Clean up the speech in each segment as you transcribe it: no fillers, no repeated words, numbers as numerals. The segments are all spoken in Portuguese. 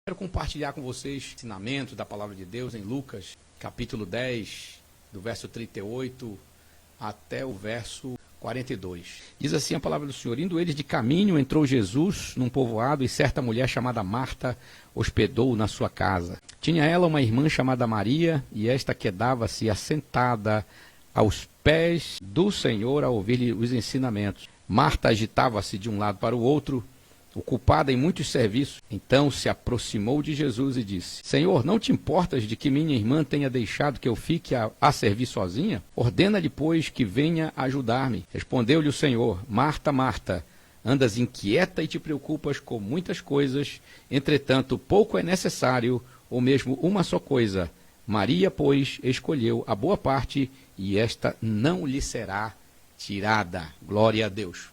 Quero compartilhar com vocês o ensinamento da palavra de Deus em Lucas, capítulo 10, do verso 38 até o verso 42. Diz assim a palavra do Senhor: indo eles de caminho, entrou Jesus num povoado, e certa mulher chamada Marta hospedou-o na sua casa. Tinha ela uma irmã chamada Maria, e esta quedava-se assentada aos pés do Senhor a ouvir-lhe os ensinamentos. Marta agitava-se de um lado para o outro, ocupada em muitos serviços. Então se aproximou de Jesus e disse: Senhor, não te importas de que minha irmã tenha deixado que eu fique a servir sozinha? Ordena-lhe, pois, que venha ajudar-me. Respondeu-lhe o Senhor: Marta, Marta, andas inquieta e te preocupas com muitas coisas, entretanto pouco é necessário, ou mesmo uma só coisa. Maria, pois, escolheu a boa parte, e esta não lhe será tirada. Glória a Deus.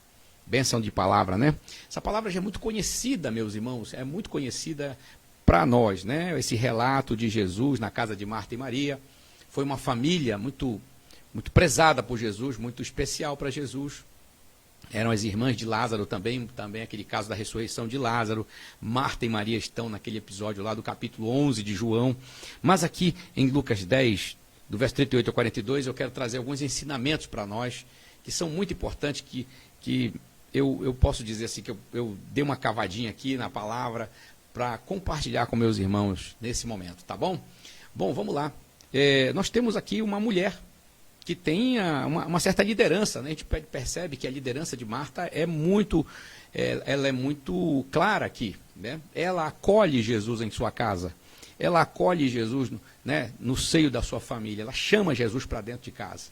Bênção de palavra, né? Essa palavra já é muito conhecida, meus irmãos, é muito conhecida para nós, né? Esse relato de Jesus na casa de Marta e Maria. Foi uma família muito prezada por Jesus, muito especial para Jesus. Eram as irmãs de Lázaro também aquele caso da ressurreição de Lázaro. Marta e Maria estão naquele episódio lá do capítulo 11 de João. Mas aqui em Lucas 10, do verso 38 a 42, eu quero trazer alguns ensinamentos para nós, que são muito importantes, que eu posso dizer assim, que eu dei uma cavadinha aqui na palavra para compartilhar com meus irmãos nesse momento, tá bom? Bom, vamos lá. Nós temos aqui uma mulher que tem uma certa liderança, né? A gente percebe que a liderança de Marta ela é muito clara aqui, né? Ela acolhe Jesus em sua casa, ela acolhe Jesus, né, no seio da sua família, ela chama Jesus para dentro de casa.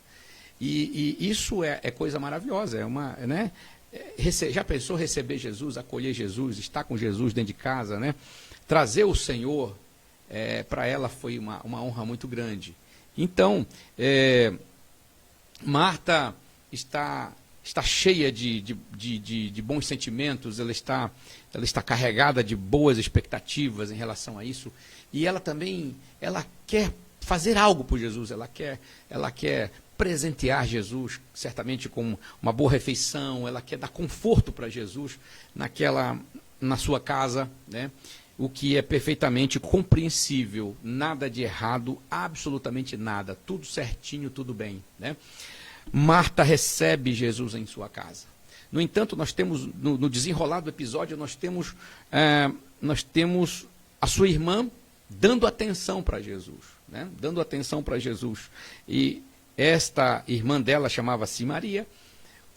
E isso é coisa maravilhosa, né? Já pensou receber Jesus, acolher Jesus, estar com Jesus dentro de casa, né? Trazer o Senhor, para ela foi uma honra muito grande. Então, Marta está cheia de bons sentimentos, ela está carregada de boas expectativas em relação a isso, e ela também quer fazer algo por Jesus, ela quer presentear Jesus, certamente com uma boa refeição, ela quer dar conforto para Jesus na sua casa, né? O que é perfeitamente compreensível, nada de errado, absolutamente nada, tudo certinho, tudo bem, né? Marta recebe Jesus em sua casa. No entanto, nós temos, no desenrolar do episódio, nós temos a sua irmã dando atenção para Jesus, né? Dando atenção para Jesus. E esta irmã dela, chamava-se Maria,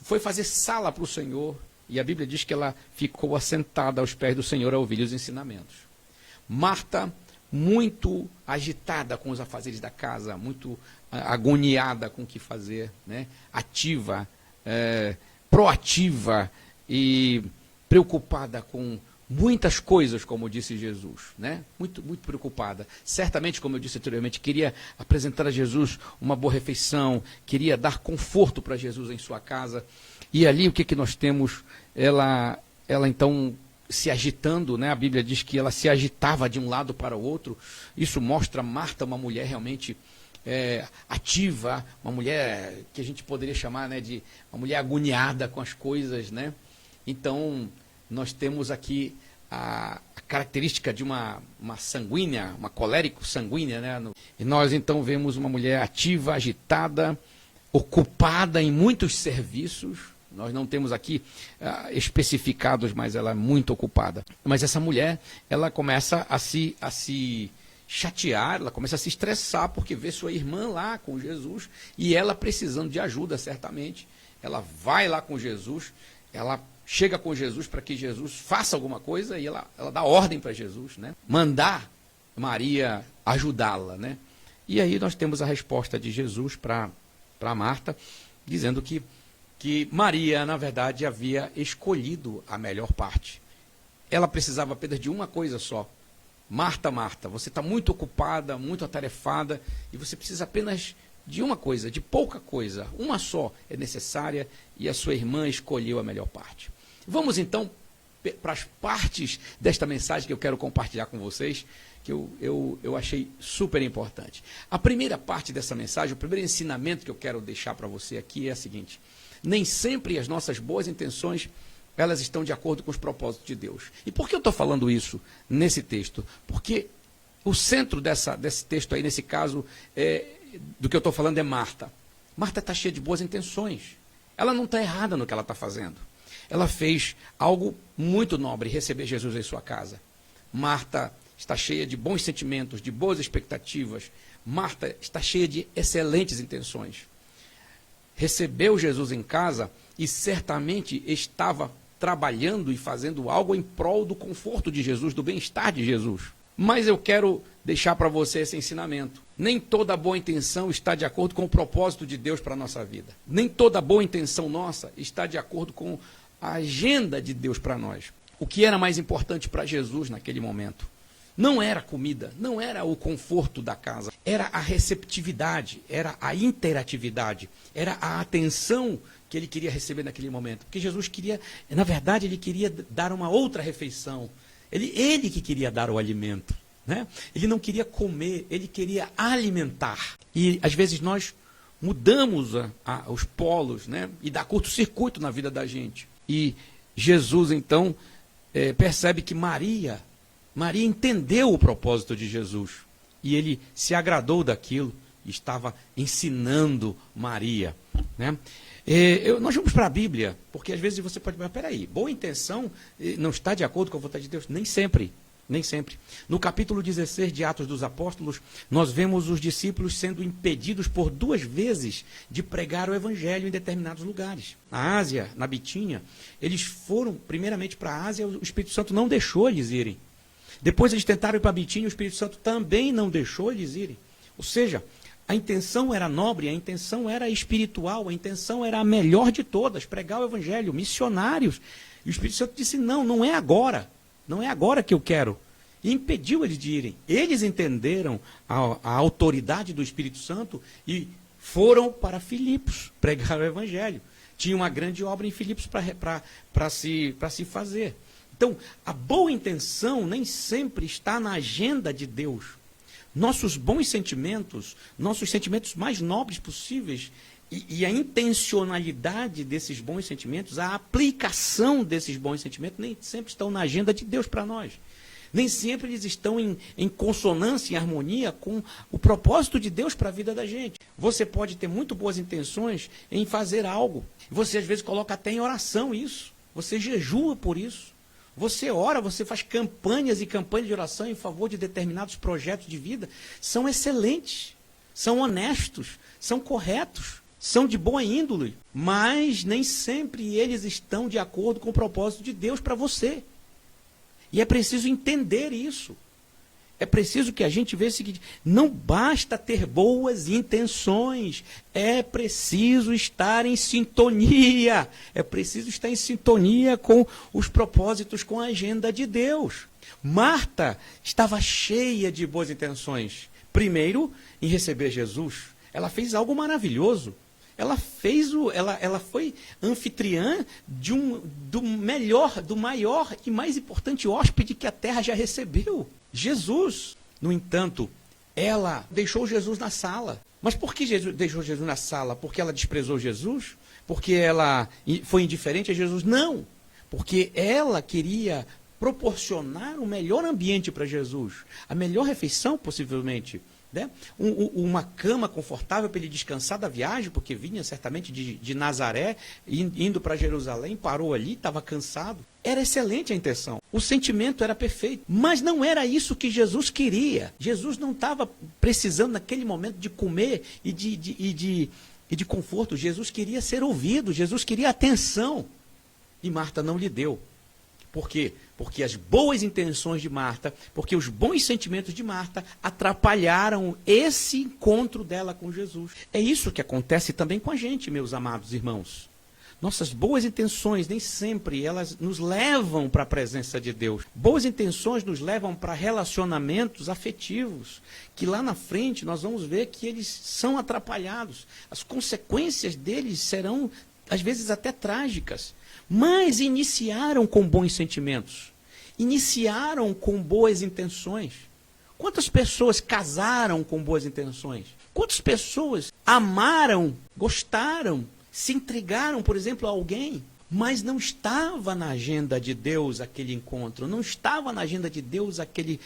foi fazer sala para o Senhor, e a Bíblia diz que ela ficou assentada aos pés do Senhor a ouvir os ensinamentos. Marta, muito agitada com os afazeres da casa, muito agoniada com o que fazer, né? Ativa, proativa e preocupada com muitas coisas, como disse Jesus, né? Muito preocupada. Certamente, como eu disse anteriormente, queria apresentar a Jesus uma boa refeição, queria dar conforto para Jesus em sua casa. E ali o que nós temos? Ela então se agitando, né? A Bíblia diz que ela se agitava de um lado para o outro. Isso mostra Marta uma mulher realmente ativa, uma mulher que a gente poderia chamar, né, de uma mulher agoniada com as coisas, né? Então, nós temos aqui a característica de uma sanguínea, uma colérico sanguínea, né? E nós então vemos uma mulher ativa, agitada, ocupada em muitos serviços. Nós não temos aqui especificados, mas ela é muito ocupada. Mas essa mulher, ela começa a se chatear, ela começa a se estressar, porque vê sua irmã lá com Jesus, e ela precisando de ajuda, certamente. Ela vai lá com Jesus, ela chega com Jesus para que Jesus faça alguma coisa, e ela dá ordem para Jesus, né? Mandar Maria ajudá-la, né? E aí nós temos a resposta de Jesus para Marta, dizendo que Maria, na verdade, havia escolhido a melhor parte. Ela precisava apenas de uma coisa só. Marta, Marta, você está muito ocupada, muito atarefada, e você precisa apenas de uma coisa, de pouca coisa. Uma só é necessária, e a sua irmã escolheu a melhor parte. Vamos então para as partes desta mensagem que eu quero compartilhar com vocês, que eu achei super importante. A primeira parte dessa mensagem, o primeiro ensinamento que eu quero deixar para você aqui é a seguinte: nem sempre as nossas boas intenções elas estão de acordo com os propósitos de Deus. E por que eu estou falando isso nesse texto? Porque o centro desse texto aí, nesse caso, do que eu estou falando é Marta. Marta está cheia de boas intenções. Ela não está errada no que ela está fazendo. Ela fez algo muito nobre, receber Jesus em sua casa. Marta está cheia de bons sentimentos, de boas expectativas. Marta está cheia de excelentes intenções. Recebeu Jesus em casa e certamente estava trabalhando e fazendo algo em prol do conforto de Jesus, do bem-estar de Jesus. Mas eu quero deixar para você esse ensinamento. Nem toda boa intenção está de acordo com o propósito de Deus para a nossa vida. Nem toda boa intenção nossa está de acordo com a agenda de Deus para nós. O que era mais importante para Jesus naquele momento não era a comida, não era o conforto da casa, era a receptividade, era a interatividade, era a atenção que ele queria receber naquele momento. Porque Jesus queria, na verdade, ele queria dar uma outra refeição. Ele que queria dar o alimento, né? Ele não queria comer, ele queria alimentar. E às vezes nós mudamos os polos, né? E dá curto-circuito na vida da gente. E Jesus então percebe que Maria entendeu o propósito de Jesus. E ele se agradou daquilo e estava ensinando Maria, né? Nós vamos para a Bíblia, porque às vezes você pode pensar, peraí, boa intenção não está de acordo com a vontade de Deus? Nem sempre, nem sempre. No capítulo 16 de Atos dos Apóstolos, nós vemos os discípulos sendo impedidos por 2 vezes de pregar o Evangelho em determinados lugares. Na Ásia, na Bitínia, eles foram primeiramente para a Ásia, o Espírito Santo não deixou eles irem. Depois eles tentaram ir para a Bitínia, o Espírito Santo também não deixou eles irem. Ou seja, a intenção era nobre, a intenção era espiritual, a intenção era a melhor de todas, pregar o Evangelho, missionários. E o Espírito Santo disse, não é agora que eu quero. E impediu eles de irem. Eles entenderam a autoridade do Espírito Santo e foram para Filipos pregar o Evangelho. Tinha uma grande obra em Filipos para se fazer. Então, a boa intenção nem sempre está na agenda de Deus. Nossos bons sentimentos, nossos sentimentos mais nobres possíveis e a intencionalidade desses bons sentimentos, a aplicação desses bons sentimentos nem sempre estão na agenda de Deus para nós. Nem sempre eles estão em consonância, em harmonia com o propósito de Deus para a vida da gente. Você pode ter muito boas intenções em fazer algo. Você às vezes coloca até em oração isso. Você jejua por isso. Você ora, você faz campanhas e campanhas de oração em favor de determinados projetos de vida. São excelentes, são honestos, são corretos, são de boa índole. Mas nem sempre eles estão de acordo com o propósito de Deus para você. E é preciso entender isso. É preciso que a gente veja o seguinte, não basta ter boas intenções, é preciso estar em sintonia, é preciso estar em sintonia com os propósitos, com a agenda de Deus. Marta estava cheia de boas intenções. Primeiro, em receber Jesus, ela fez algo maravilhoso. Ela foi anfitriã do maior e mais importante hóspede que a terra já recebeu. Jesus. No entanto, ela deixou Jesus na sala. Mas por que deixou Jesus na sala? Porque ela desprezou Jesus? Porque ela foi indiferente a Jesus? Não. Porque ela queria proporcionar o melhor ambiente para Jesus. A melhor refeição, possivelmente. Né? Uma cama confortável para ele descansar da viagem, porque vinha certamente de Nazaré, indo para Jerusalém, parou ali, estava cansado. Era excelente a intenção, o sentimento era perfeito, mas não era isso que Jesus queria. Jesus não estava precisando naquele momento de comer e de conforto. Jesus queria ser ouvido, Jesus queria atenção, e Marta não lhe deu. Por quê? Porque as boas intenções de Marta, porque os bons sentimentos de Marta atrapalharam esse encontro dela com Jesus. É isso que acontece também com a gente, meus amados irmãos. Nossas boas intenções, nem sempre elas nos levam para a presença de Deus. Boas intenções nos levam para relacionamentos afetivos, que lá na frente nós vamos ver que eles são atrapalhados. As consequências deles serão, às vezes, até trágicas. Mas iniciaram com bons sentimentos, iniciaram com boas intenções. Quantas pessoas casaram com boas intenções? Quantas pessoas amaram, gostaram, se entregaram, por exemplo, a alguém Mas não estava na agenda de Deus aquele encontro, não estava na agenda de Deus aquele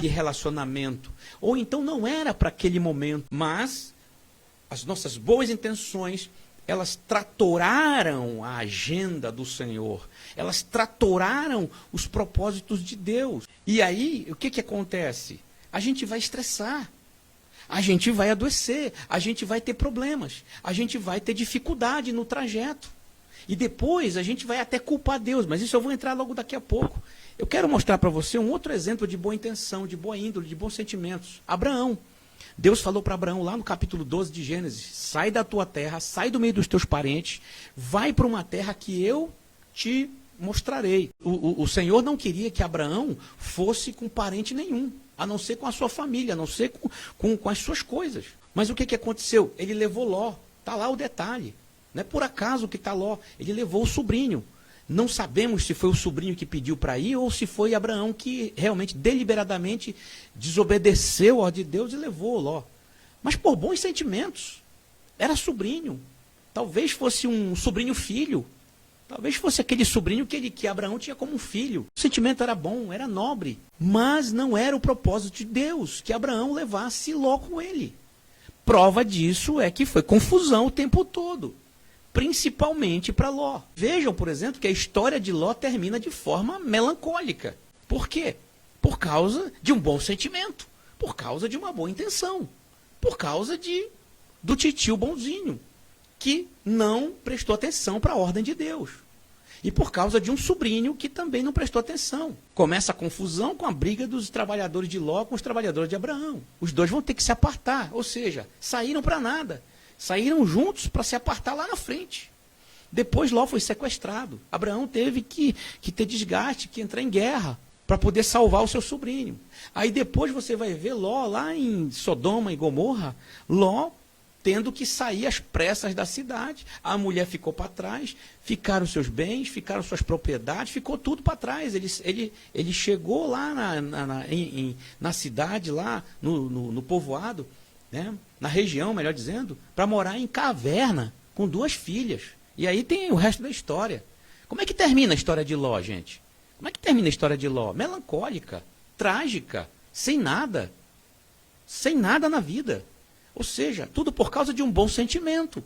relacionamento. Ou então não era para aquele momento. Mas as nossas boas intenções, elas tratoraram a agenda do Senhor. Elas tratoraram os propósitos de Deus. E aí, o que acontece? A gente vai estressar. A gente vai adoecer, a gente vai ter problemas, a gente vai ter dificuldade no trajeto. E depois a gente vai até culpar Deus, mas isso eu vou entrar logo daqui a pouco. Eu quero mostrar para você um outro exemplo de boa intenção, de boa índole, de bons sentimentos. Abraão. Deus falou para Abraão lá no capítulo 12 de Gênesis: sai da tua terra, sai do meio dos teus parentes, vai para uma terra que eu te mostrarei. O Senhor não queria que Abraão fosse com parente nenhum, a não ser com a sua família, a não ser com as suas coisas. Mas o que aconteceu? Ele levou Ló. Está lá o detalhe. Não é por acaso que está Ló. Ele levou o sobrinho. Não sabemos se foi o sobrinho que pediu para ir ou se foi Abraão que realmente, deliberadamente, desobedeceu a ordem de Deus e levou Ló. Mas por bons sentimentos. Era sobrinho. Talvez fosse um sobrinho filho. Talvez fosse aquele sobrinho que Abraão tinha como um filho. O sentimento era bom, era nobre. Mas não era o propósito de Deus que Abraão levasse Ló com ele. Prova disso é que foi confusão o tempo todo. Principalmente para Ló. Vejam, por exemplo, que a história de Ló termina de forma melancólica. Por quê? Por causa de um bom sentimento. Por causa de uma boa intenção. Por causa do titio bonzinho, que não prestou atenção para a ordem de Deus. E por causa de um sobrinho que também não prestou atenção. Começa a confusão com a briga dos trabalhadores de Ló com os trabalhadores de Abraão. Os dois vão ter que se apartar, ou seja, saíram para nada. Saíram juntos para se apartar lá na frente. Depois Ló foi sequestrado. Abraão teve que ter desgaste, que entrar em guerra para poder salvar o seu sobrinho. Aí depois você vai ver Ló lá em Sodoma e Gomorra, Ló tendo que sair às pressas da cidade. A mulher ficou para trás, ficaram seus bens, ficaram suas propriedades, ficou tudo para trás. Ele chegou lá na cidade, lá no povoado, né? Na região, melhor dizendo, para morar em caverna, com 2 filhas. E aí tem o resto da história. Como é que termina a história de Ló, gente? Como é que termina a história de Ló? Melancólica, trágica, sem nada na vida. Ou seja, tudo por causa de um bom sentimento.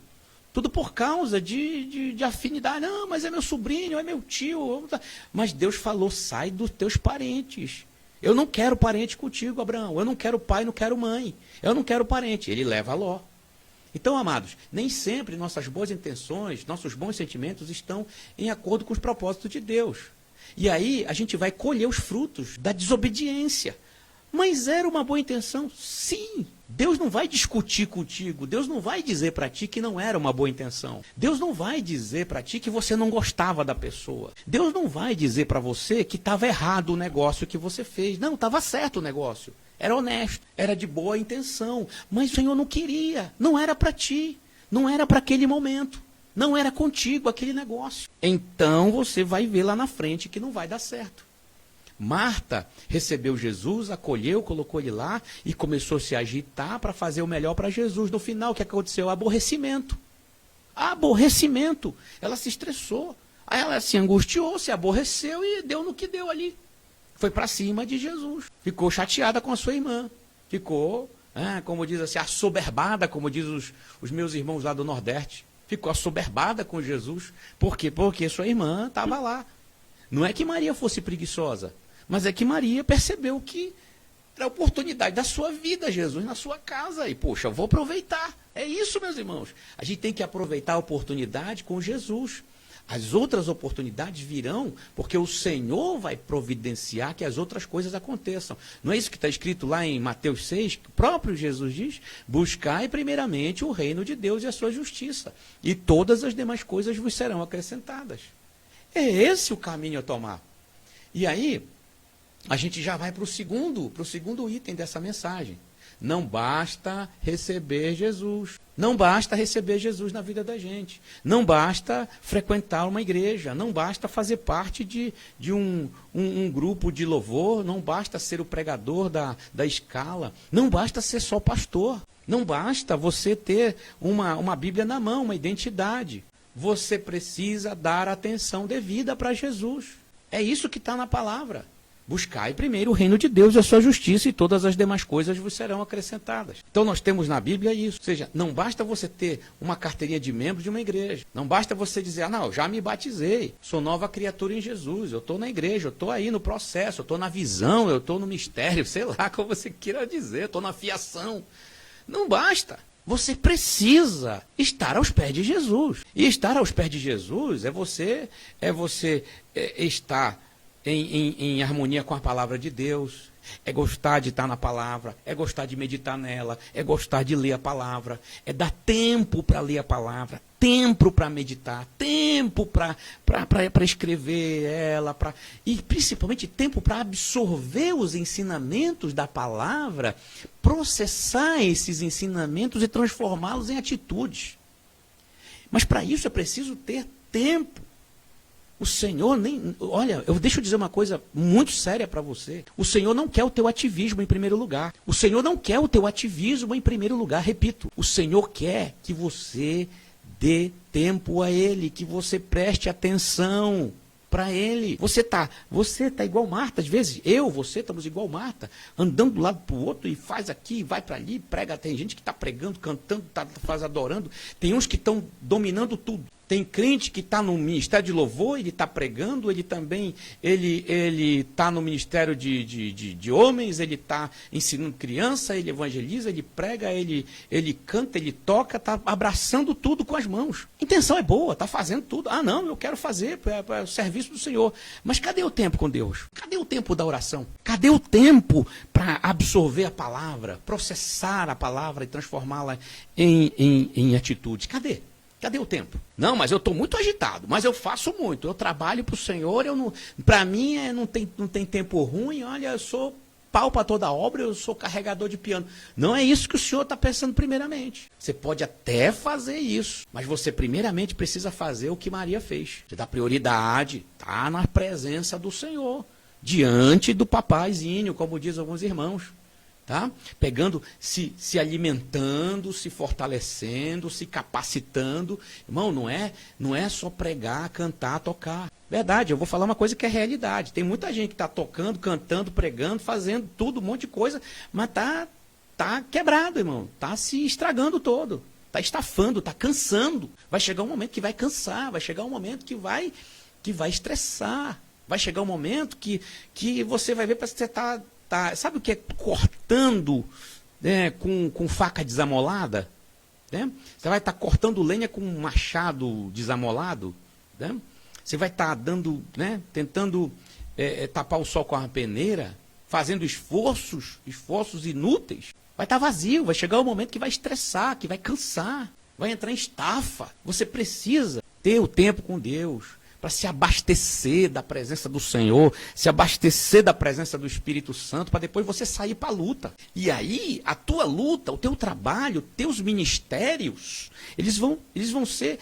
Tudo por causa de afinidade. Não, mas é meu sobrinho, é meu tio. Mas Deus falou, sai dos teus parentes. Eu não quero parente contigo, Abraão. Eu não quero pai, não quero mãe. Eu não quero parente. Ele leva Ló. Então, amados, nem sempre nossas boas intenções, nossos bons sentimentos estão em acordo com os propósitos de Deus. E aí a gente vai colher os frutos da desobediência. Mas era uma boa intenção? Sim. Deus não vai discutir contigo. Deus não vai dizer para ti que não era uma boa intenção. Deus não vai dizer para ti que você não gostava da pessoa. Deus não vai dizer para você que estava errado o negócio que você fez. Não, estava certo o negócio. Era honesto, era de boa intenção. Mas o Senhor não queria. Não era para ti. Não era para aquele momento. Não era contigo aquele negócio. Então você vai ver lá na frente que não vai dar certo. Marta recebeu Jesus, acolheu, colocou ele lá e começou a se agitar para fazer o melhor para Jesus. No final, o que aconteceu? Aborrecimento. Aborrecimento. Ela se estressou. Aí ela se angustiou, se aborreceu e deu no que deu ali. Foi para cima de Jesus. Ficou chateada com a sua irmã. Ficou, como diz assim, assoberbada, como diz os meus irmãos lá do Nordeste. Ficou assoberbada com Jesus. Por quê? Porque sua irmã estava lá. Não é que Maria fosse preguiçosa, mas é que Maria percebeu que era a oportunidade da sua vida, Jesus, na sua casa. E, poxa, eu vou aproveitar. É isso, meus irmãos. A gente tem que aproveitar a oportunidade com Jesus. As outras oportunidades virão porque o Senhor vai providenciar que as outras coisas aconteçam. Não é isso que está escrito lá em Mateus 6, que o próprio Jesus diz? Buscai primeiramente o reino de Deus e a sua justiça, e todas as demais coisas vos serão acrescentadas. É esse o caminho a tomar. E aí, a gente já vai para o segundo item dessa mensagem. Não basta receber Jesus. Não basta receber Jesus na vida da gente. Não basta frequentar uma igreja. Não basta fazer parte de um grupo de louvor. Não basta ser o pregador da escala. Não basta ser só pastor. Não basta você ter uma Bíblia na mão, uma identidade. você precisa dar atenção devida para Jesus. É isso que está na palavra. Buscai primeiro o reino de Deus e a sua justiça, e todas as demais coisas vos serão acrescentadas. Então nós temos na Bíblia isso. Ou seja, não basta você ter uma carteirinha de membro de uma igreja. Não basta você dizer, não, já me batizei, sou nova criatura em Jesus, eu estou na igreja, eu estou aí no processo, eu estou na visão, eu estou no mistério, sei lá como você queira dizer, eu estou na fiação. Não basta. Você precisa estar aos pés de Jesus. E estar aos pés de Jesus é você estar em harmonia com a palavra de Deus, é gostar de estar na palavra, é gostar de meditar nela, é gostar de ler a palavra, é dar tempo para ler a palavra, tempo para meditar, tempo para escrever ela, e principalmente tempo para absorver os ensinamentos da palavra, processar esses ensinamentos e transformá-los em atitudes. Mas para isso é preciso ter tempo. O Senhor nem... Olha, deixa eu dizer uma coisa muito séria para você. O Senhor não quer o teu ativismo em primeiro lugar. O Senhor não quer o teu ativismo em primeiro lugar. Repito, o Senhor quer que você dê tempo a Ele, que você preste atenção para Ele. Você tá igual Marta, às vezes. Você estamos igual Marta, andando de um lado para o outro e faz aqui, vai para ali, prega. Tem gente que está pregando, cantando, faz adorando. Tem uns que estão dominando tudo. Tem crente que está no ministério de louvor, ele está pregando, ele também está no ministério de homens, ele está ensinando criança, ele evangeliza, ele prega, ele canta, ele toca, está abraçando tudo com as mãos. A intenção é boa, está fazendo tudo. Não, eu quero fazer para o serviço do Senhor. Mas cadê o tempo com Deus? Cadê o tempo da oração? Cadê o tempo para absorver a palavra, processar a palavra e transformá-la em atitude? Cadê? Cadê o tempo? Não, mas eu estou muito agitado, mas eu faço muito, eu trabalho para o Senhor, para mim não tem tempo ruim, olha, eu sou pau para toda obra, eu sou carregador de piano. Não é isso que o Senhor está pensando primeiramente. Você pode até fazer isso, mas você primeiramente precisa fazer o que Maria fez. Você dá prioridade, está na presença do Senhor, diante do papaizinho, como diz alguns irmãos. Tá? Pegando, se alimentando, se fortalecendo, se capacitando. Irmão, não é só pregar, cantar, tocar. Verdade, eu vou falar uma coisa que é realidade. Tem muita gente que está tocando, cantando, pregando, fazendo tudo, um monte de coisa, mas tá quebrado, irmão. Está se estragando todo. Está estafando, está cansando. Vai chegar um momento que vai cansar, vai chegar um momento que vai estressar. Vai chegar um momento que você vai ver, parece que você está... Sabe o que é cortando, né, com faca desamolada? Né? Você vai estar cortando lenha com um machado desamolado. Né? Você vai estar tentando tapar o sol com a peneira, fazendo esforços inúteis. Vai estar vazio, vai chegar um momento que vai estressar, que vai cansar, vai entrar em estafa. Você precisa ter o tempo com Deus, para se abastecer da presença do Senhor, se abastecer da presença do Espírito Santo, para depois você sair para a luta. E aí, a tua luta, o teu trabalho, teus ministérios, eles vão ser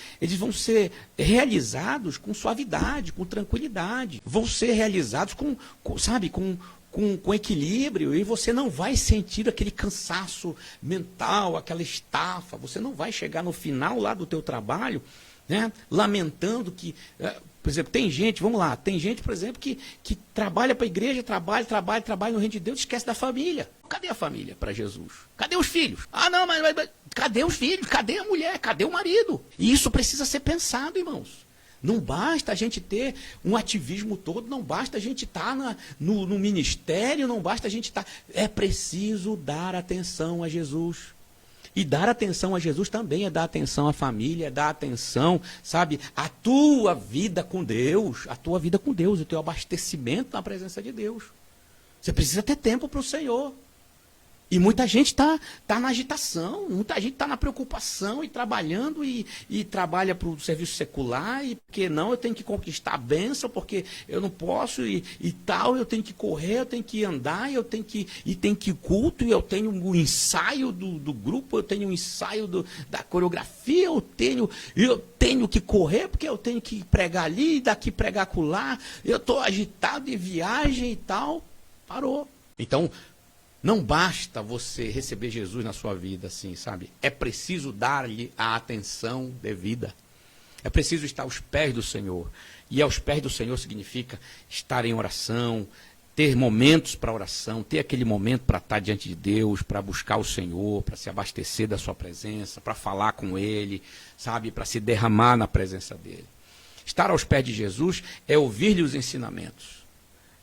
realizados com suavidade, com tranquilidade. Vão ser realizados com equilíbrio, e você não vai sentir aquele cansaço mental, aquela estafa. Você não vai chegar no final lá do teu trabalho, né, lamentando que... Por exemplo, tem gente, por exemplo, que trabalha para a igreja, trabalha no reino de Deus, esquece da família. Cadê a família para Jesus? Cadê os filhos? Não, mas cadê os filhos? Cadê a mulher? Cadê o marido? E isso precisa ser pensado, irmãos. Não basta a gente ter um ativismo todo, não basta a gente estar no ministério, não basta a gente estar... É preciso dar atenção a Jesus. E dar atenção a Jesus também é dar atenção à família, é dar atenção, sabe, à tua vida com Deus, o teu abastecimento na presença de Deus. Você precisa ter tempo para o Senhor. E muita gente está na agitação, muita gente está na preocupação e trabalhando e trabalha para o serviço secular, e porque não, eu tenho que conquistar a bênção, porque eu não posso e tal, eu tenho que correr, eu tenho que andar, tem que culto, e eu tenho um ensaio do grupo, eu tenho um ensaio da coreografia, eu tenho que correr, porque eu tenho que pregar ali, daqui pregar acolá, eu estou agitado de viagem e tal. Parou. Então, não basta você receber Jesus na sua vida, assim, sabe? É preciso dar-lhe a atenção devida. É preciso estar aos pés do Senhor. E aos pés do Senhor significa estar em oração, ter momentos para oração, ter aquele momento para estar diante de Deus, para buscar o Senhor, para se abastecer da sua presença, para falar com Ele, sabe, para se derramar na presença dEle. Estar aos pés de Jesus é ouvir-lhe os ensinamentos.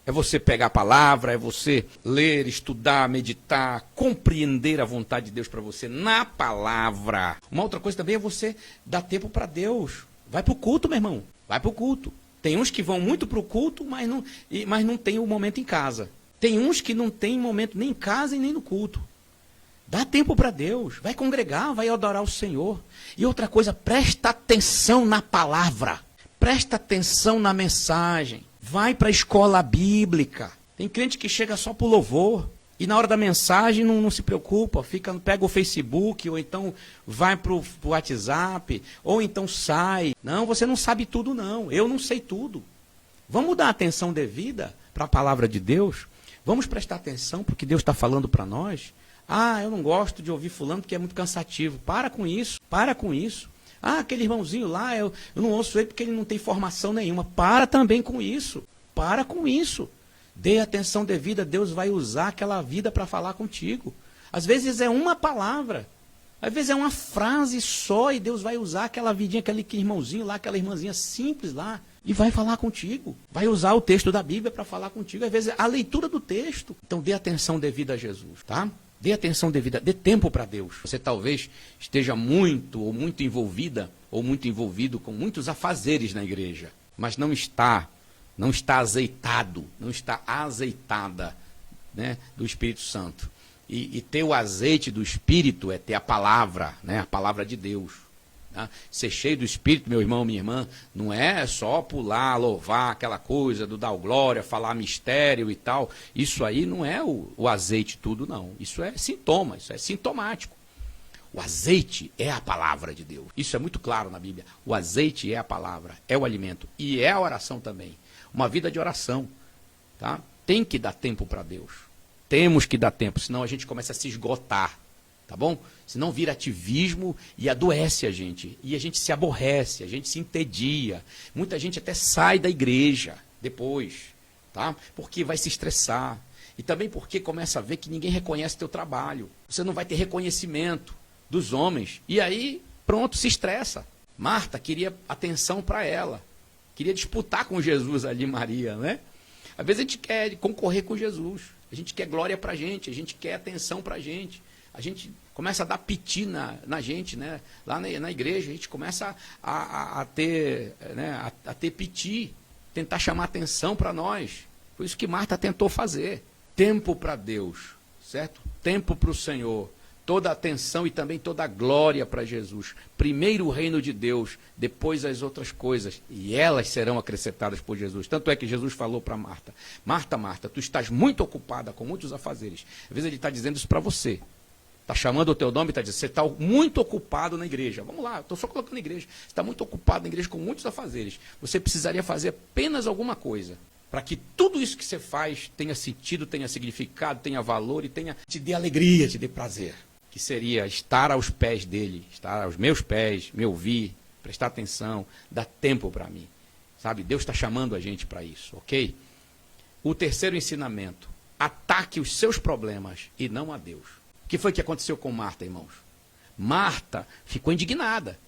É você pegar a palavra, é você ler, estudar, meditar, compreender a vontade de Deus para você na palavra. Uma outra coisa também é você dar tempo para Deus. Vai para o culto, meu irmão. Vai para o culto. Tem uns que vão muito para o culto, mas não tem o momento em casa. Tem uns que não tem momento nem em casa e nem no culto. Dá tempo para Deus. Vai congregar, vai adorar o Senhor. E outra coisa, presta atenção na palavra. Presta atenção na mensagem. Vai para a escola bíblica. Tem crente que chega só para o louvor. E na hora da mensagem não se preocupa. Pega o Facebook, ou então vai para o WhatsApp, ou então sai. Não, você não sabe tudo não. Eu não sei tudo. Vamos dar atenção devida para a palavra de Deus. Vamos prestar atenção porque Deus está falando para nós. Ah, eu não gosto de ouvir fulano porque é muito cansativo. Para com isso. Para com isso. Ah, aquele irmãozinho lá, eu não ouço ele porque ele não tem formação nenhuma. Para também com isso. Para com isso. Dê atenção devida, Deus vai usar aquela vida para falar contigo. Às vezes é uma palavra. Às vezes é uma frase só e Deus vai usar aquela vidinha, aquele irmãozinho lá, aquela irmãzinha simples lá. E vai falar contigo. Vai usar o texto da Bíblia para falar contigo. Às vezes é a leitura do texto. Então dê atenção devida a Jesus, tá? Dê atenção devida, dê tempo para Deus. Você talvez esteja muito envolvida ou muito envolvido com muitos afazeres na igreja, mas não está azeitado, não está azeitada, né, do Espírito Santo. E ter o azeite do Espírito é ter a palavra, né, a palavra de Deus. Tá? Ser cheio do Espírito, meu irmão, minha irmã, não é só pular, louvar, aquela coisa do dar glória, falar mistério e tal. Isso aí não é o azeite tudo, não. Isso é sintoma, isso é sintomático. O azeite é a palavra de Deus. Isso é muito claro na Bíblia. O azeite é a palavra, é o alimento e é a oração também. Uma vida de oração, tá? Tem que dar tempo para Deus. Temos que dar tempo, senão a gente começa a se esgotar. Tá bom? Senão vira ativismo e adoece a gente. E a gente se aborrece, a gente se entedia. Muita gente até sai da igreja depois, tá? Porque vai se estressar. E também porque começa a ver que ninguém reconhece teu trabalho. Você não vai ter reconhecimento dos homens. E aí, pronto, se estressa. Marta queria atenção para ela. Queria disputar com Jesus ali, Maria, né? Às vezes a gente quer concorrer com Jesus. A gente quer glória para a gente quer atenção para a gente. A gente começa a dar piti na gente, né? Lá na igreja, a gente começa a ter, né? a ter piti, tentar chamar atenção para nós. Foi isso que Marta tentou fazer. Tempo para Deus, certo? Tempo para o Senhor. Toda a atenção e também toda a glória para Jesus. Primeiro o reino de Deus, depois as outras coisas. E elas serão acrescentadas por Jesus. Tanto é que Jesus falou para Marta: Marta, Marta, tu estás muito ocupada com muitos afazeres. Às vezes ele está dizendo isso para você. Está chamando o teu nome e está dizendo: você está muito ocupado na igreja. Vamos lá, estou só colocando na igreja. Você está muito ocupado na igreja com muitos afazeres. Você precisaria fazer apenas alguma coisa para que tudo isso que você faz tenha sentido, tenha significado, tenha valor e te dê alegria, te dê prazer. Que seria estar aos pés dele, estar aos meus pés, me ouvir, prestar atenção, dar tempo para mim. Sabe, Deus está chamando a gente para isso, ok? O terceiro ensinamento: ataque os seus problemas e não a Deus. O que foi que aconteceu com Marta, irmãos? Marta ficou indignada.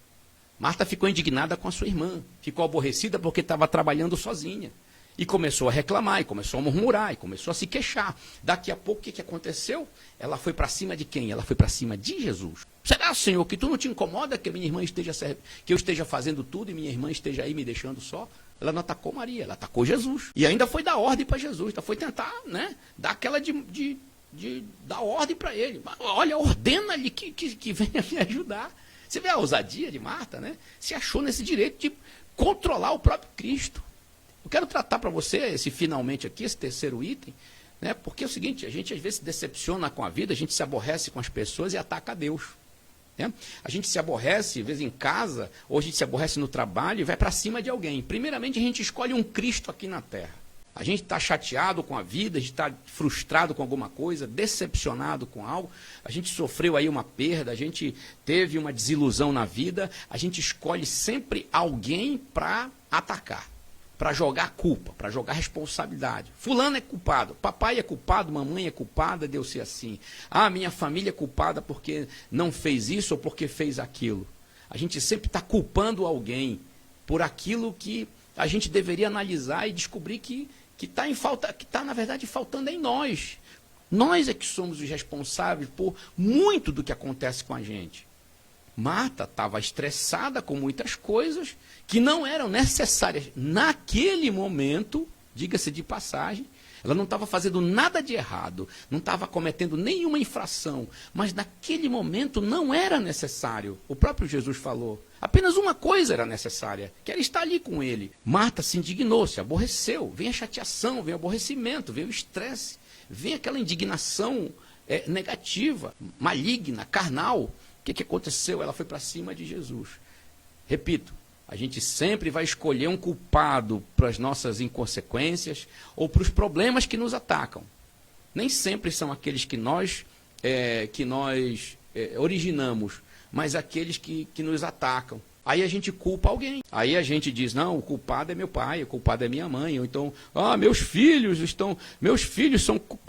Marta ficou indignada com a sua irmã. Ficou aborrecida porque estava trabalhando sozinha. E começou a reclamar, e começou a murmurar, e começou a se queixar. Daqui a pouco, o que aconteceu? Ela foi para cima de quem? Ela foi para cima de Jesus. Será, Senhor, que tu não te incomoda que minha irmã que eu esteja fazendo tudo e minha irmã esteja aí me deixando só? Ela não atacou Maria, ela atacou Jesus. E ainda foi dar ordem para Jesus, ainda foi tentar, né, dar aquela de dar ordem para ele. Olha, ordena-lhe que venha me ajudar. Você vê a ousadia de Marta, né? Se achou nesse direito de controlar o próprio Cristo. Eu quero tratar para você finalmente aqui, esse terceiro item, né? Porque é o seguinte: a gente às vezes se decepciona com a vida, a gente se aborrece com as pessoas e ataca a Deus. Né? A gente se aborrece, às vezes em casa, ou a gente se aborrece no trabalho e vai para cima de alguém. Primeiramente, a gente escolhe um Cristo aqui na terra. A gente está chateado com a vida, a gente está frustrado com alguma coisa, decepcionado com algo, a gente sofreu aí uma perda, a gente teve uma desilusão na vida, a gente escolhe sempre alguém para atacar, para jogar culpa, para jogar responsabilidade. Fulano é culpado, papai é culpado, mamãe é culpada de eu ser assim. Ah, minha família é culpada porque não fez isso ou porque fez aquilo. A gente sempre está culpando alguém por aquilo que a gente deveria analisar e descobrir que está, na verdade, faltando em nós. Nós é que somos os responsáveis por muito do que acontece com a gente. Marta estava estressada com muitas coisas que não eram necessárias naquele momento, diga-se de passagem. Ela não estava fazendo nada de errado, não estava cometendo nenhuma infração, mas naquele momento não era necessário. O próprio Jesus falou, apenas uma coisa era necessária, que era estar ali com ele. Marta se indignou, se aborreceu, vem a chateação, vem o aborrecimento, vem o estresse, vem aquela indignação negativa, maligna, carnal. O que aconteceu? Ela foi para cima de Jesus. Repito, a gente sempre vai escolher um culpado para as nossas inconsequências ou para os problemas que nos atacam. Nem sempre são aqueles que nós originamos, mas aqueles que nos atacam. Aí a gente culpa alguém. Aí a gente diz, não, o culpado é meu pai, o culpado é minha mãe. Ou então, meus filhos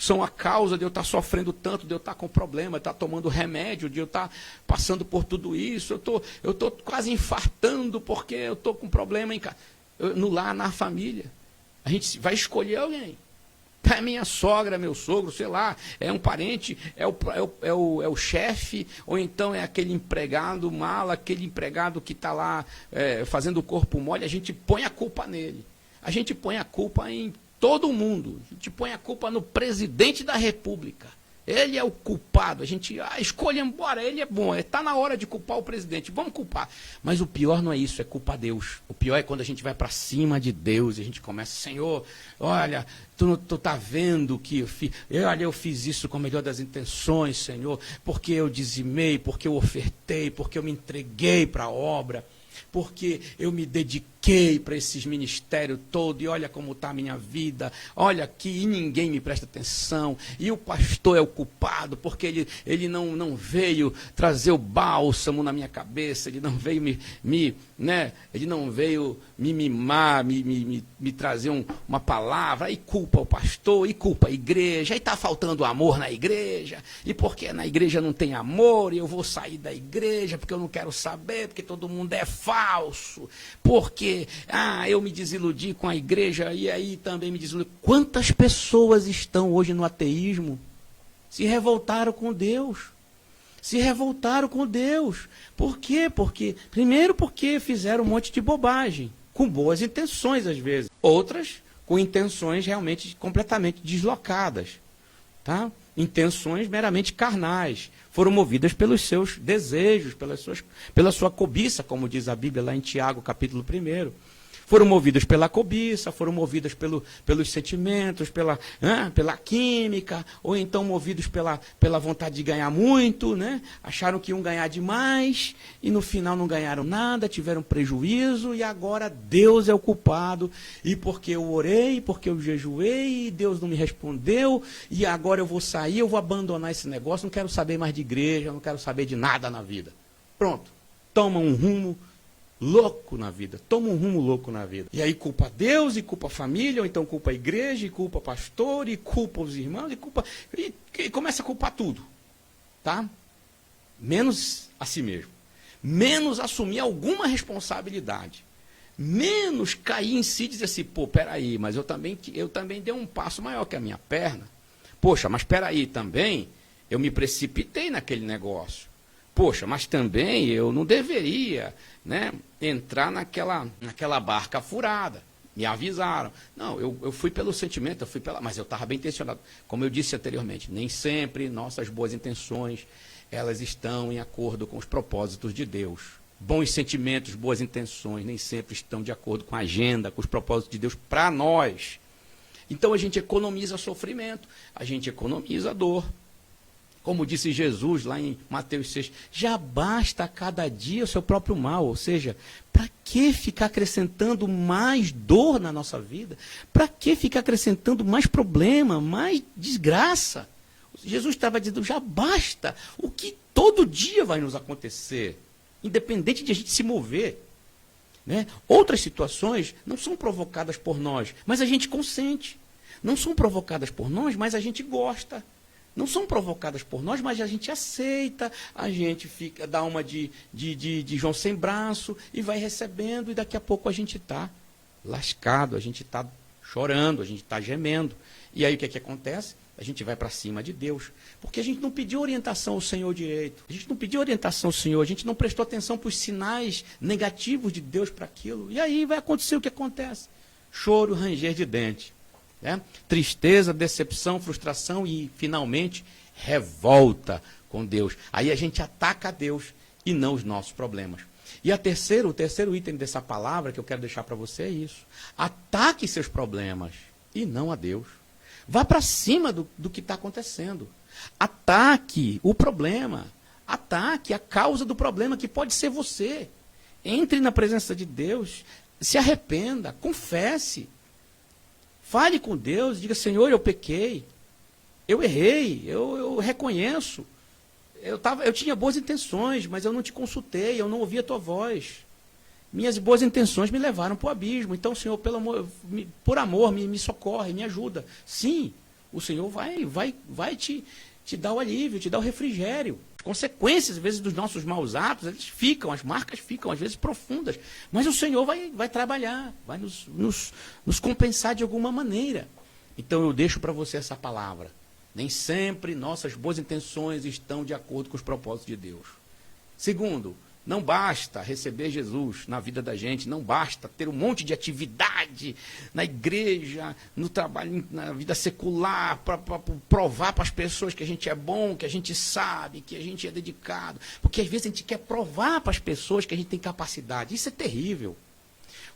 são a causa de eu estar sofrendo tanto, de eu estar com problema, de eu estar tomando remédio, de eu estar passando por tudo isso. Eu estou quase infartando porque eu estou com problema no lar, na família. A gente vai escolher alguém. É minha sogra, meu sogro, sei lá, é um parente, é o chefe, ou então é aquele empregado mala, aquele empregado que está lá fazendo o corpo mole, a gente põe a culpa nele. A gente põe a culpa em todo mundo. A gente põe a culpa no presidente da República. Ele é o culpado. A gente escolhe embora, ele é bom. Está na hora de culpar o presidente. Vamos culpar. Mas o pior não é isso, é culpar Deus. O pior é quando a gente vai para cima de Deus e a gente começa, Senhor, olha, tu está vendo que eu fiz isso com a melhor das intenções, Senhor, porque eu dizimei, porque eu ofertei, porque eu me entreguei para a obra, porque eu me dediquei para esses ministérios todos, e olha como está a minha vida, olha aqui, e ninguém me presta atenção, e o pastor é o culpado, porque ele não veio trazer o bálsamo na minha cabeça, ele não veio ele não veio me mimar, me trazer uma palavra, e culpa o pastor, e culpa a igreja, e está faltando amor na igreja, e porque na igreja não tem amor, e eu vou sair da igreja, porque eu não quero saber, porque todo mundo é falso, porque eu me desiludi com a igreja, e aí também me desiludi. Quantas pessoas estão hoje no ateísmo? Se revoltaram com Deus. Se revoltaram com Deus. Por quê? Primeiro porque fizeram um monte de bobagem, com boas intenções às vezes. Outras com intenções realmente completamente deslocadas. Tá? Intenções meramente carnais. Foram movidas pelos seus desejos, pela sua cobiça, como diz a Bíblia lá em Tiago, capítulo 1. Foram movidas pela cobiça, foram movidas pelos sentimentos, pela química, ou então movidos pela vontade de ganhar muito, né? Acharam que iam ganhar demais, e no final não ganharam nada, tiveram prejuízo, e agora Deus é o culpado, e porque eu orei, porque eu jejuei, e Deus não me respondeu, e agora eu vou sair, eu vou abandonar esse negócio, não quero saber mais de igreja, não quero saber de nada na vida. Pronto, toma um rumo louco na vida, toma um rumo louco na vida. E aí culpa Deus, e culpa a família, ou então culpa a igreja, e culpa o pastor, e culpa os irmãos, e começa a culpar tudo. Tá? Menos a si mesmo. Menos assumir alguma responsabilidade. Menos cair em si e dizer assim, peraí, mas eu também dei um passo maior que a minha perna. Poxa, mas peraí, também eu me precipitei naquele negócio. Poxa, mas também eu não deveria, entrar naquela barca furada. Me avisaram. Não, eu fui pelo sentimento, mas eu estava bem intencionado. Como eu disse anteriormente, nem sempre nossas boas intenções, elas estão em acordo com os propósitos de Deus. Bons sentimentos, boas intenções, nem sempre estão de acordo com a agenda, com os propósitos de Deus para nós. Então a gente economiza sofrimento, a gente economiza dor. Como disse Jesus lá em Mateus 6, já basta a cada dia o seu próprio mal. Ou seja, para que ficar acrescentando mais dor na nossa vida? Para que ficar acrescentando mais problema, mais desgraça? Jesus estava dizendo, já basta o que todo dia vai nos acontecer, independente de a gente se mover. Né? Outras situações não são provocadas por nós, mas a gente consente. Não são provocadas por nós, mas a gente gosta. Não são provocadas por nós, mas a gente aceita, a gente fica, dá uma de João sem braço e vai recebendo, e daqui a pouco a gente está lascado, a gente está chorando, a gente está gemendo. E aí o que é que acontece? A gente vai para cima de Deus, porque a gente não pediu orientação ao Senhor direito, a gente não pediu orientação ao Senhor, a gente não prestou atenção para os sinais negativos de Deus para aquilo, e aí vai acontecer o que acontece: choro, ranger de dente. Né? Tristeza, decepção, frustração e, finalmente, revolta com Deus. Aí a gente ataca a Deus e não os nossos problemas. E o terceiro item dessa palavra que eu quero deixar para você é isso. Ataque seus problemas e não a Deus. Vá para cima do que está acontecendo. Ataque o problema. Ataque a causa do problema, que pode ser você. Entre na presença de Deus, se arrependa, confesse. Fale com Deus, diga: Senhor, eu pequei, eu errei, eu reconheço, eu tinha boas intenções, mas eu não te consultei, eu não ouvi a tua voz. Minhas boas intenções me levaram para o abismo, então, Senhor, por amor, me socorre, me ajuda. Sim, o Senhor vai te dar o alívio, te dar o refrigério. As consequências, às vezes, dos nossos maus atos, eles ficam, as marcas ficam, às vezes, profundas. Mas o Senhor vai trabalhar, vai nos compensar de alguma maneira. Então, eu deixo para você essa palavra. Nem sempre nossas boas intenções estão de acordo com os propósitos de Deus. Segundo, não basta receber Jesus na vida da gente, não basta ter um monte de atividade na igreja, no trabalho, na vida secular, para provar para as pessoas que a gente é bom, que a gente sabe, que a gente é dedicado. Porque às vezes a gente quer provar para as pessoas que a gente tem capacidade. Isso é terrível.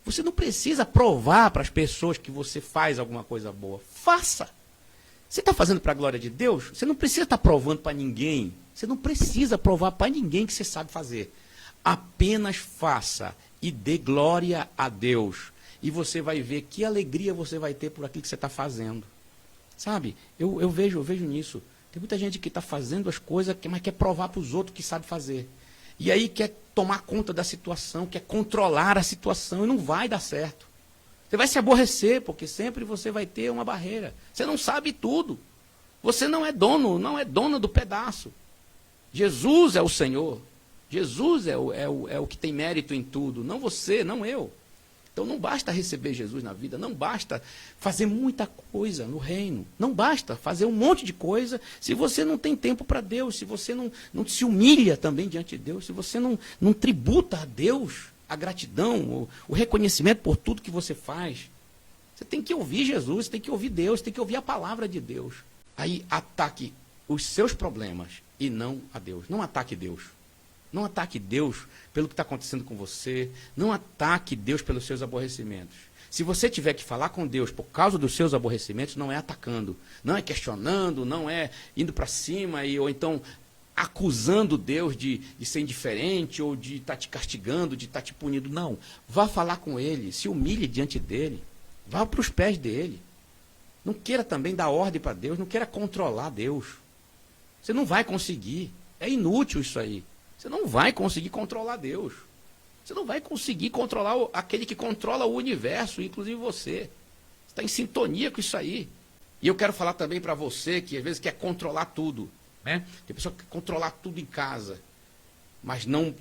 Você não precisa provar para as pessoas que você faz alguma coisa boa. Faça. Você está fazendo para a glória de Deus? Você não precisa estar provando para ninguém. Você não precisa provar para ninguém que você sabe fazer. Apenas faça e dê glória a Deus. E você vai ver que alegria você vai ter por aquilo que você está fazendo. Sabe? Eu vejo nisso. Tem muita gente que está fazendo as coisas, mas quer provar para os outros que sabe fazer. E aí quer tomar conta da situação, quer controlar a situação, e não vai dar certo. Você vai se aborrecer, porque sempre você vai ter uma barreira. Você não sabe tudo. Você não é dono, não é dona do pedaço. Jesus é o Senhor. Jesus é o que tem mérito em tudo, não você, não eu. Então não basta receber Jesus na vida, não basta fazer muita coisa no reino, não basta fazer um monte de coisa se você não tem tempo para Deus, se você não se humilha também diante de Deus, se você não tributa a Deus a gratidão, o reconhecimento por tudo que você faz. Você tem que ouvir Jesus, você tem que ouvir Deus, você tem que ouvir a palavra de Deus. Aí ataque os seus problemas e não a Deus. Não ataque Deus. Não ataque Deus pelo que está acontecendo com você. Não ataque Deus pelos seus aborrecimentos. Se você tiver que falar com Deus por causa dos seus aborrecimentos, não é atacando, não é questionando, não é indo para cima ou então acusando Deus de ser indiferente ou de estar te castigando, de estar te punindo. Não. Vá falar com Ele, se humilhe diante dEle, vá para os pés dEle. Não queira também dar ordem para Deus, não queira controlar Deus. Você não vai conseguir. É inútil isso aí. Você não vai conseguir controlar Deus. Você não vai conseguir controlar aquele que controla o universo, inclusive você. Você está em sintonia com isso aí. E eu quero falar também para você que às vezes quer controlar tudo. Né? Tem pessoa que quer controlar tudo em casa, mas não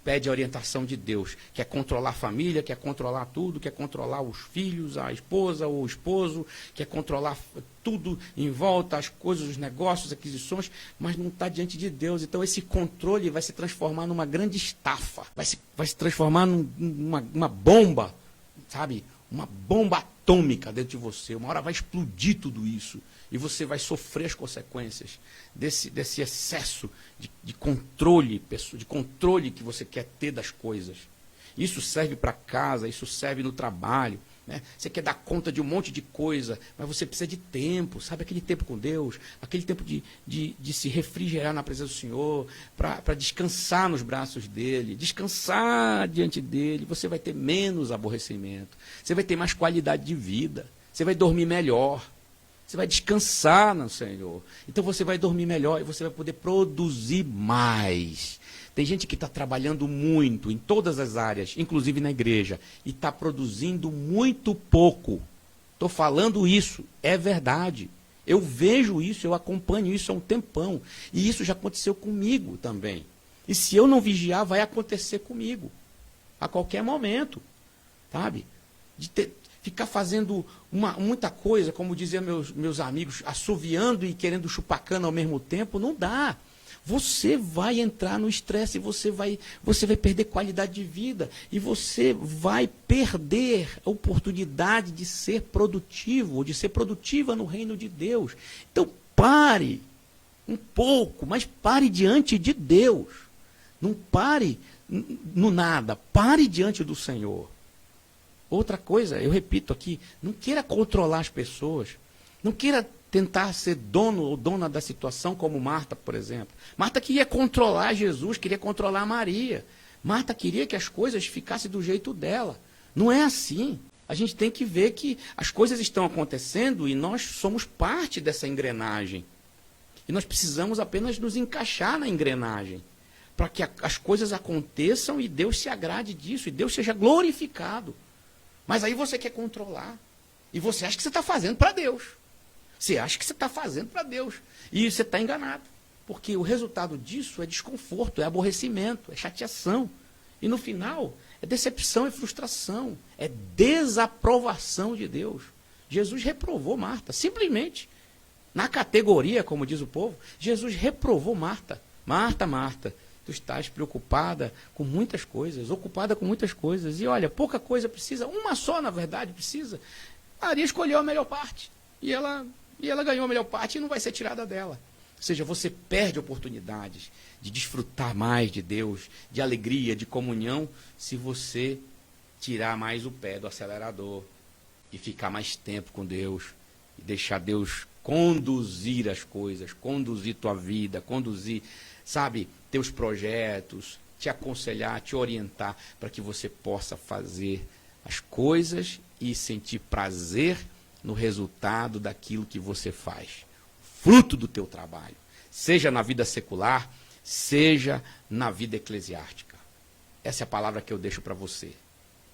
pede a orientação de Deus. Quer controlar a família, quer controlar tudo, quer controlar os filhos, a esposa ou o esposo, quer controlar tudo em volta, as coisas, os negócios, as aquisições, mas não está diante de Deus. Então esse controle vai se transformar numa grande estafa, vai se transformar numa bomba, sabe? Uma bomba atômica dentro de você. Uma hora vai explodir tudo isso. E você vai sofrer as consequências desse excesso de controle que você quer ter das coisas. Isso serve para casa, isso serve no trabalho, né? Você quer dar conta de um monte de coisa, mas você precisa de tempo, sabe? Aquele tempo com Deus, aquele tempo de se refrigerar na presença do Senhor, para descansar nos braços dele, descansar diante dele. Você vai ter menos aborrecimento, você vai ter mais qualidade de vida, você vai dormir melhor, você vai descansar no Senhor. Então você vai dormir melhor e você vai poder produzir mais. Tem gente que está trabalhando muito em todas as áreas, inclusive na igreja, e está produzindo muito pouco. Estou falando isso, é verdade. Eu vejo isso, eu acompanho isso há um tempão. E isso já aconteceu comigo também. E se eu não vigiar, vai acontecer comigo. A qualquer momento. Sabe? Ficar fazendo muita coisa, como diziam meus amigos, assoviando e querendo chupar cana ao mesmo tempo, não dá. Você vai entrar no estresse, você vai perder qualidade de vida e você vai perder a oportunidade de ser produtivo, ou de ser produtiva no reino de Deus. Então pare um pouco, mas pare diante de Deus. Não pare no nada, pare diante do Senhor. Outra coisa, eu repito aqui, não queira controlar as pessoas, não queira tentar ser dono ou dona da situação, como Marta, por exemplo. Marta queria controlar Jesus, queria controlar Maria. Marta queria que as coisas ficassem do jeito dela. Não é assim. A gente tem que ver que as coisas estão acontecendo e nós somos parte dessa engrenagem. E nós precisamos apenas nos encaixar na engrenagem, para que as coisas aconteçam e Deus se agrade disso, e Deus seja glorificado. Mas aí você quer controlar. E você acha que você está fazendo para Deus. Você acha que você está fazendo para Deus. E você está enganado. Porque o resultado disso é desconforto, é aborrecimento, é chateação. E no final, é decepção e frustração. É desaprovação de Deus. Jesus reprovou Marta, simplesmente. Na categoria, como diz o povo, Jesus reprovou Marta. Marta, Marta, tu estás preocupada com muitas coisas, ocupada com muitas coisas. E olha, pouca coisa precisa, uma só, na verdade, precisa. Maria escolheu a melhor parte. E ela ganhou a melhor parte e não vai ser tirada dela. Ou seja, você perde oportunidades de desfrutar mais de Deus, de alegria, de comunhão, se você tirar mais o pé do acelerador e ficar mais tempo com Deus e deixar Deus conduzir as coisas, conduzir tua vida, conduzir, sabe, teus projetos, te aconselhar, te orientar para que você possa fazer as coisas e sentir prazer no resultado daquilo que você faz. Fruto do teu trabalho. Seja na vida secular, seja na vida eclesiástica. Essa é a palavra que eu deixo para você.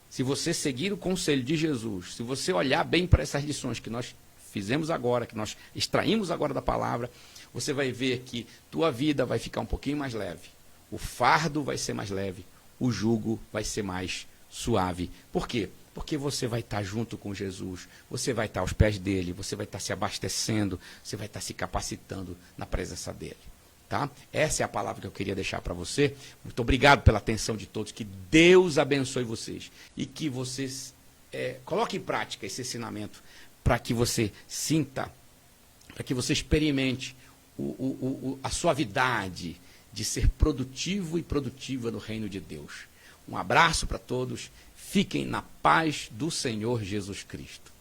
Se você seguir o conselho de Jesus, se você olhar bem para essas lições que nós fizemos agora, que nós extraímos agora da palavra, você vai ver que tua vida vai ficar um pouquinho mais leve. O fardo vai ser mais leve. O jugo vai ser mais suave. Por quê? Porque você vai estar junto com Jesus, você vai estar aos pés dele, você vai estar se abastecendo, você vai estar se capacitando na presença dele. Tá? Essa é a palavra que eu queria deixar para você. Muito obrigado pela atenção de todos, que Deus abençoe vocês e que vocês coloquem em prática esse ensinamento para que você sinta, para que você experimente a suavidade de ser produtivo e produtiva no reino de Deus. Um abraço para todos. Fiquem na paz do Senhor Jesus Cristo.